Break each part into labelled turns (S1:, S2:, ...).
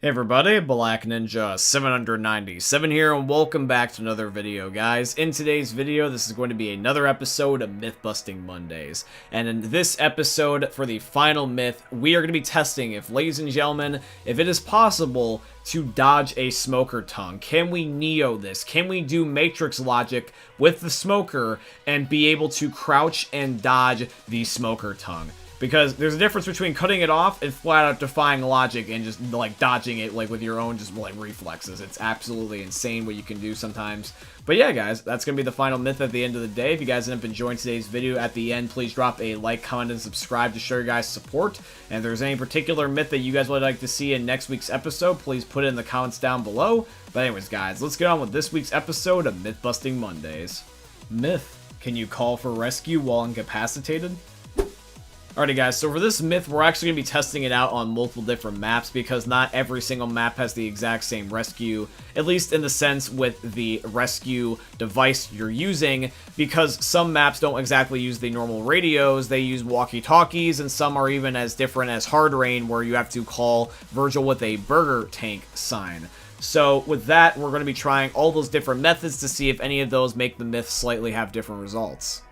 S1: Hey everybody, Black Ninja 797 here, and welcome back to another video, guys. In today's video, this is going to be another episode of Myth-Busting Mondays. And in this episode, for the final myth, we are going to be testing if, ladies and gentlemen, if it is possible to dodge a smoker tongue. Can we Neo this? Can we do Matrix logic with the smoker and be able to crouch and dodge the smoker tongue? Because there's a difference between cutting it off and flat out defying logic and just like dodging it like with your own just like reflexes. It's absolutely insane what you can do sometimes. But yeah, guys, that's going to be the final myth at the end of the day. If you guys end up enjoying today's video at the end, please drop a like, comment, and subscribe to show your guys' support. And if there's any particular myth that you guys would like to see in next week's episode, please put it in the comments down below. But anyways, guys, let's get on with this week's episode of Myth-Busting Mondays. Myth: can you call for rescue while incapacitated? Alrighty guys, so for this myth, we're actually going to be testing it out on multiple different maps because not every single map has the exact same rescue, at least in the sense with the rescue device you're using, because some maps don't exactly use the normal radios, they use walkie-talkies, and some are even as different as Hard Rain, where you have to call Virgil with a burger tank sign. So with that, we're going to be trying all those different methods to see if any of those make the myth slightly have different results.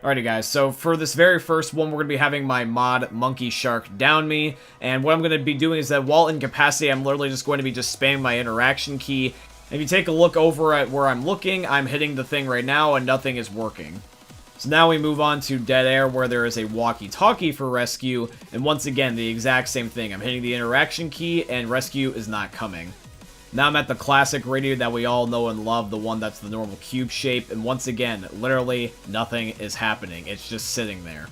S1: Alrighty guys, so for this very first one, we're going to be having my mod Monkey Shark down me, and what I'm going to be doing is that while incapacitated, I'm literally just going to be spamming my interaction key. If you take a look over at where I'm looking, I'm hitting the thing right now and nothing is working. So now we move on to Dead Air, where there is a walkie-talkie for rescue, and once again, the exact same thing. I'm hitting the interaction key and rescue is not coming. Now I'm at the classic radio that we all know and love, the one that's the normal cube shape, and once again, literally nothing is happening. It's just sitting there.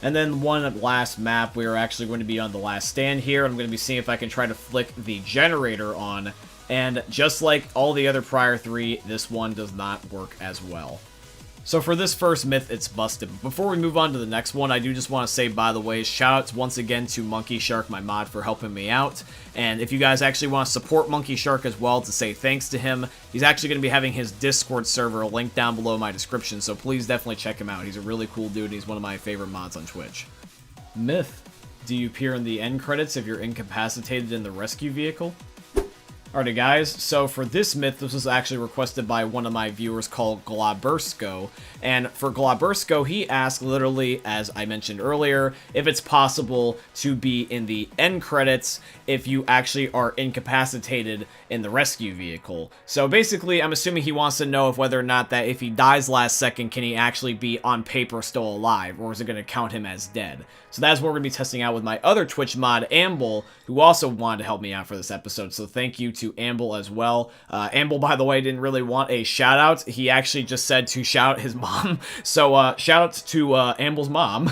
S1: And then one last map, we are actually going to be on the last stand here. I'm going to be seeing if I can try to flick the generator on, and just like all the other prior three, this one does not work as well. So for this first myth, it's busted. Before we move on to the next one, I do just want to say, by the way, shoutouts once again to Monkey Shark, my mod, for helping me out. And if you guys actually want to support Monkey Shark as well, to say thanks to him, he's actually going to be having his Discord server linked down below in my description, so please definitely check him out. He's a really cool dude, and he's one of my favorite mods on Twitch. Myth: do you appear in the end credits if you're incapacitated in the rescue vehicle? Alrighty guys, so for this myth, this was actually requested by one of my viewers called Glabursko, and for Glabursko, he asked literally, as I mentioned earlier, if it's possible to be in the end credits if you actually are incapacitated in the rescue vehicle. So basically, I'm assuming he wants to know if whether or not that if he dies last second, can he actually be on paper still alive, or is it going to count him as dead? So that's what we're going to be testing out with my other Twitch mod, Amble, who also wanted to help me out for this episode, so thank you to Amble as well. Amble, by the way, didn't really want a shout out. He actually just said to shout out his mom. So shout out to Amble's mom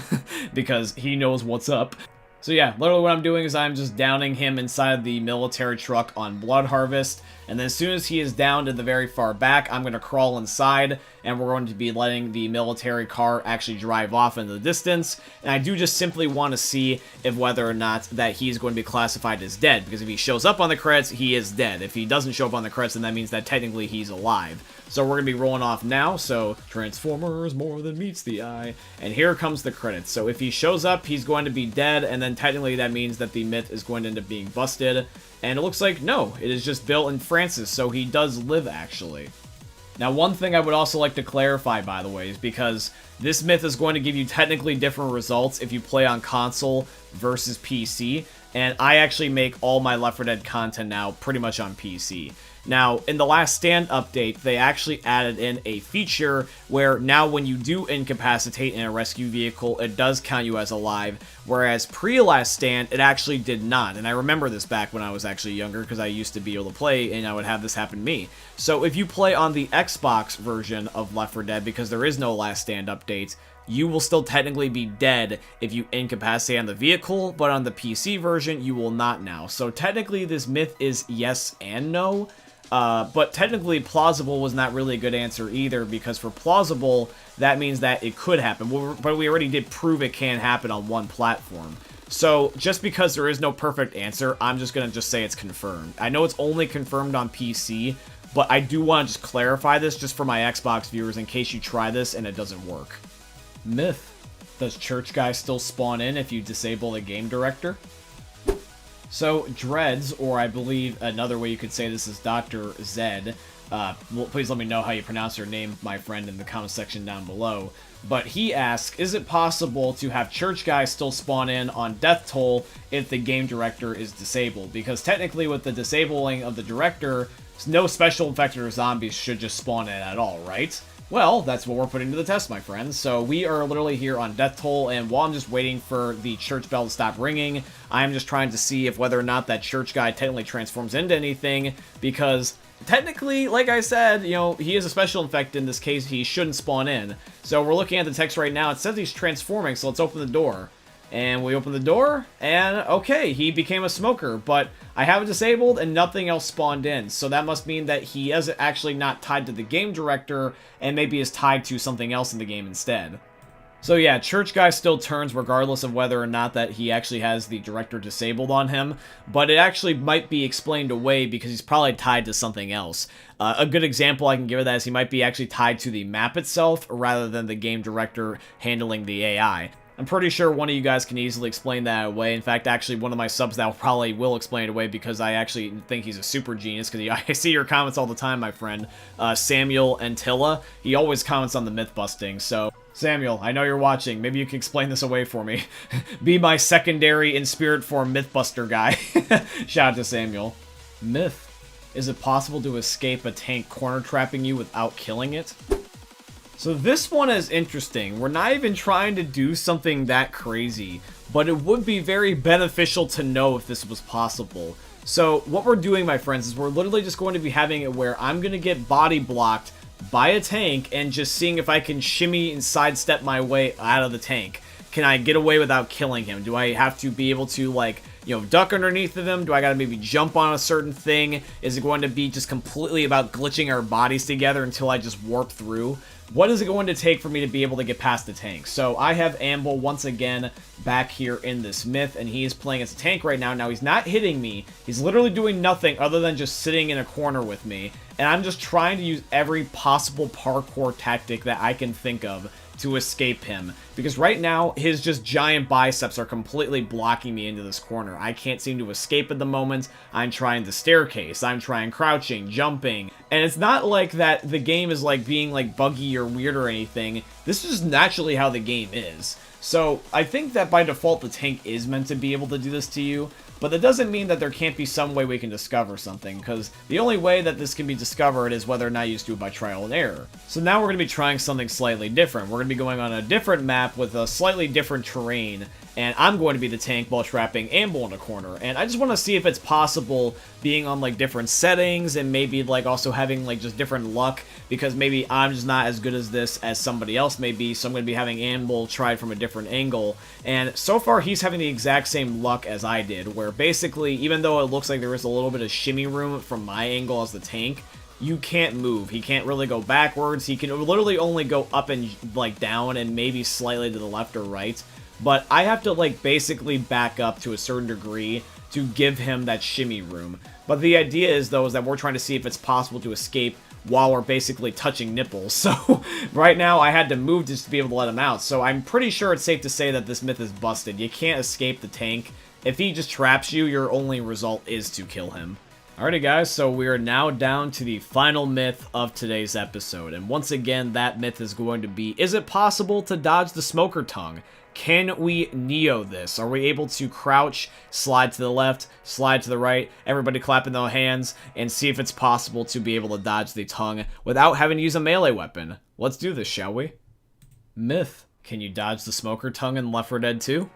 S1: because he knows what's up. So yeah, literally what I'm doing is I'm just downing him inside the military truck on Blood Harvest, and then as soon as he is downed in the very far back, I'm going to crawl inside, and we're going to be letting the military car actually drive off in the distance, and I do just simply want to see if whether or not that he's going to be classified as dead, because if he shows up on the credits, he is dead. If he doesn't show up on the credits, then that means that technically he's alive. So we're going to be rolling off now, so Transformers more than meets the eye, and here comes the credits. So if he shows up, he's going to be dead, and then technically that means that the myth is going to end up being busted, and it looks like no, it is just Bill and Francis, so he does live actually. Now, one thing I would also like to clarify, by the way, is because this myth is going to give you technically different results if you play on console versus PC, and I actually make all my Left 4 Dead content now pretty much on PC. Now, in the Last Stand update, they actually added in a feature where now when you do incapacitate in a rescue vehicle, it does count you as alive, whereas pre-Last Stand, it actually did not. And I remember this back when I was actually younger, because I used to be able to play, and I would have this happen to me. So if you play on the Xbox version of Left 4 Dead, because there is no Last Stand update, you will still technically be dead if you incapacitate on the vehicle, but on the PC version, you will not now. So technically, this myth is yes and no. But technically, plausible was not really a good answer either, because for plausible, that means that it could happen. But we already did prove it can happen on one platform. So just because there is no perfect answer, I'm just going to say it's confirmed. I know it's only confirmed on PC, but I do want to just clarify this just for my Xbox viewers in case you try this and it doesn't work. Myth: does church guy still spawn in if you disable the game director? So, Dreads, or I believe another way you could say this is Dr. Zed, well, please let me know how you pronounce your name, my friend, in the comment section down below. But he asks, is it possible to have church guys still spawn in on death toll if the game director is disabled? Because technically with the disabling of the director, no special infected or zombies should just spawn in at all, right? Well, that's what we're putting to the test, my friends. So we are literally here on death toll, and while I'm just waiting for the church bell to stop ringing, I'm just trying to see if whether or not that church guy technically transforms into anything, because technically, like I said, you know, he is a special infected. In this case, he shouldn't spawn in. So we're looking at the text right now. It says he's transforming, so let's open the door. And we open the door, and okay, he became a smoker, but I have it disabled and nothing else spawned in. So that must mean that he is actually not tied to the game director, and maybe is tied to something else in the game instead. So yeah, church guy still turns regardless of whether or not that he actually has the director disabled on him, but it actually might be explained away because he's probably tied to something else. A good example I can give of that is he might be actually tied to the map itself rather than the game director handling the AI. I'm pretty sure one of you guys can easily explain that away. In fact, actually, one of my subs that probably will explain it away because I actually think he's a super genius, because I see your comments all the time, my friend. Samuel Antilla, he always comments on the myth busting, so Samuel, I know you're watching. Maybe you can explain this away for me. Be my secondary in spirit form Mythbuster guy. Shout out to Samuel. Myth. Is it possible to escape a tank corner trapping you without killing it? So this one is interesting. We're not even trying to do something that crazy, but it would be very beneficial to know if this was possible. So what we're doing, my friends, is we're literally just going to be having it where I'm going to get body blocked by a tank and just seeing if I can shimmy and sidestep my way out of the tank. Can I get away without killing him? Do I have to be able to, like, you know, duck underneath of him? Do I gotta maybe jump on a certain thing? Is it going to be just completely about glitching our bodies together until I just warp through? What is it going to take for me to be able to get past the tank? So I have Amble once again back here in this myth, and he is playing as a tank right now. Now he's not hitting me. He's literally doing nothing other than just sitting in a corner with me. And I'm just trying to use every possible parkour tactic that I can think of to escape him, because right now his just giant biceps are completely blocking me into this corner. I can't seem to escape at the moment. I'm trying the staircase, I'm trying crouching, jumping, and it's not like that the game is like being like buggy or weird or anything. This is just naturally how the game is. So I think that by default the tank is meant to be able to do this to you, but that doesn't mean that there can't be some way we can discover something, because the only way that this can be discovered is whether or not you just do it by trial and error. So now we're going to be trying something slightly different. We're going to be going on a different map with a slightly different terrain, and I'm going to be the tank while trapping Amble in a corner. And I just want to see if it's possible being on like different settings and maybe like also having like just different luck, because maybe I'm just not as good as this as somebody else may be, so I'm going to be having Amble tried from a different angle. And so far he's having the exact same luck as I did, where basically even though it looks like there is a little bit of shimmy room from my angle as the tank, you can't move. He can't really go backwards. He can literally only go up and like down and maybe slightly to the left or right. But I have to like basically back up to a certain degree to give him that shimmy room. But the idea is though is that we're trying to see if it's possible to escape while we're basically touching nipples. So right now I had to move just to be able to let him out. So I'm pretty sure it's safe to say that this myth is busted. You can't escape the tank. If he just traps you, your only result is to kill him. Alrighty guys, so we are now down to the final myth of today's episode. And once again, that myth is going to be, is it possible to dodge the smoker tongue? Can we Neo this? Are we able to crouch, slide to the left, slide to the right, everybody clapping their hands, and see if it's possible to be able to dodge the tongue without having to use a melee weapon? Let's do this, shall we? Myth. Can you dodge the smoker tongue in Left 4 Dead 2?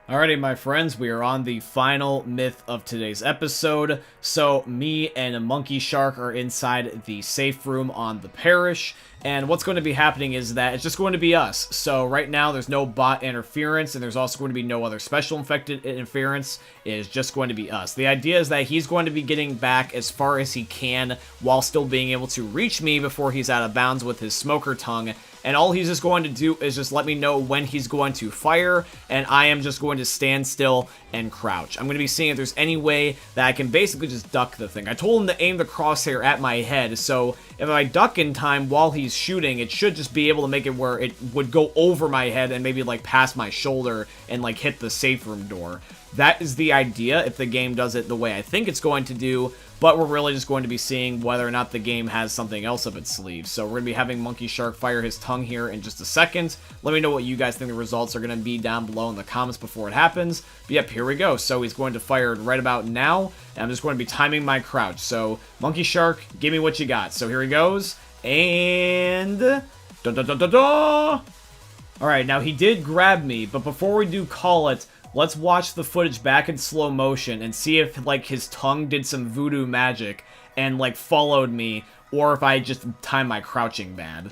S1: Alrighty, my friends, we are on the final myth of today's episode. So, me and Monkey Shark are inside the safe room on the parish, and what's going to be happening is that it's just going to be us. So, right now, there's no bot interference, and there's also going to be no other special infected interference. It is just going to be us. The idea is that he's going to be getting back as far as he can while still being able to reach me before he's out of bounds with his smoker tongue. And all he's just going to do is just let me know when he's going to fire, and I am just going to stand still and crouch. I'm going to be seeing if there's any way that I can basically just duck the thing. I told him to aim the crosshair at my head, so if I duck in time while he's shooting, it should just be able to make it where it would go over my head and maybe like past my shoulder and like hit the safe room door. that is the idea if the game does it the way I think it's going to do, but we're really just going to be seeing whether or not the game has something else up its sleeve. So we're going to be having Monkey Shark fire his tongue here in just a second. Let me know what you guys think the results are going to be down below in the comments before it happens. But yep, here we go. So he's going to fire it right about now, and I'm just going to be timing my crouch. So Monkey Shark, give me what you got. So here he goes, and da-da-da-da-da! Alright, now he did grab me, but before we do call it, let's watch the footage back in slow motion and see if, like, his tongue did some voodoo magic and, like, followed me, or if I just timed my crouching bad.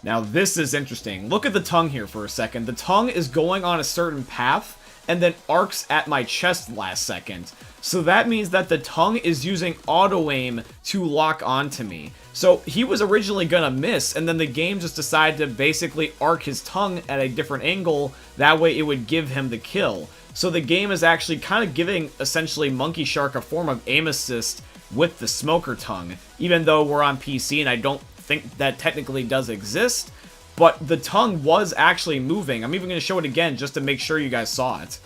S1: Now, this is interesting. Look at the tongue here for a second. The tongue is going on a certain path, and then arcs at my chest last second. So that means that the tongue is using auto-aim to lock onto me. So he was originally gonna miss, and then the game just decided to basically arc his tongue at a different angle, that way it would give him the kill. So the game is actually kind of giving, essentially, Monkey Shark a form of aim assist with the smoker tongue, even though we're on PC and I don't think that technically does exist, but the tongue was actually moving. I'm even going to show it again just to make sure you guys saw it.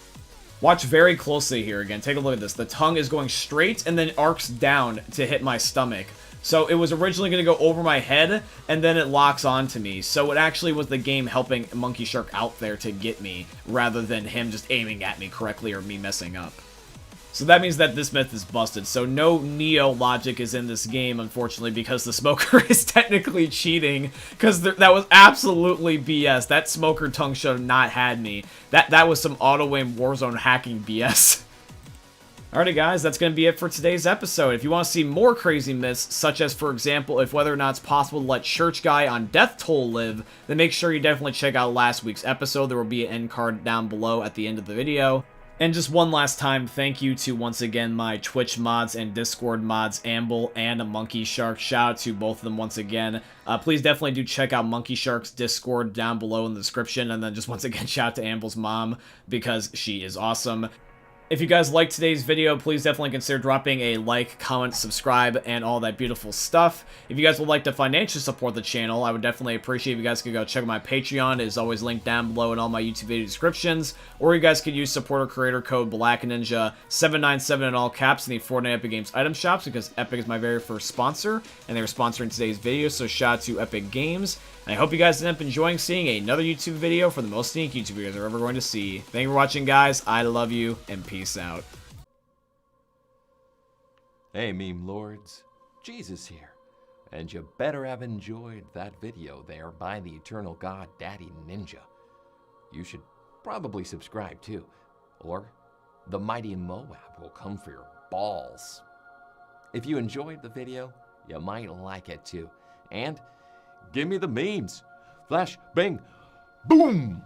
S1: Watch very closely here again. Take a look at this. The tongue is going straight and then arcs down to hit my stomach. So it was originally going to go over my head, and then it locks onto me. So it actually was the game helping Monkey Shark out there to get me, rather than him just aiming at me correctly or me messing up. So that means that this myth is busted. So no Neo logic is in this game, unfortunately, because the smoker is technically cheating. Because that was absolutely BS. That smoker tongue should have not had me. That was some auto-aim Warzone hacking BS. Alrighty guys, that's going to be it for today's episode. If you want to see more crazy myths, such as, for example, if whether or not it's possible to let Church Guy on Death Toll live, then make sure you definitely check out last week's episode. There will be an end card down below at the end of the video. And just one last time, thank you to, once again, my Twitch mods and Discord mods, Amble and Monkey Shark. Shout out to both of them once again. Please definitely do check out Monkey Shark's Discord down below in the description. And then just once again, shout out to Amble's mom, because she is awesome. If you guys liked today's video, please definitely consider dropping a like, comment, subscribe, and all that beautiful stuff. If you guys would like to financially support the channel, I would definitely appreciate if you guys could go check out my Patreon. It is always linked down below in all my YouTube video descriptions. Or you guys could use supporter creator code BlackNinja797 in all caps in the Fortnite Epic Games item shops, because Epic is my very first sponsor, and they were sponsoring today's video, so shout out to Epic Games. And I hope you guys end up enjoying seeing another YouTube video for the most unique YouTube videos you're ever going to see. Thank you for watching, guys. I love you, and peace out.
S2: Hey, meme lords. Jesus here. And you better have enjoyed that video there by the eternal god Daddy Ninja. You should probably subscribe too, or the mighty Moab will come for your balls. If you enjoyed the video, you might like it too. And give me the memes. Flash, bang, boom!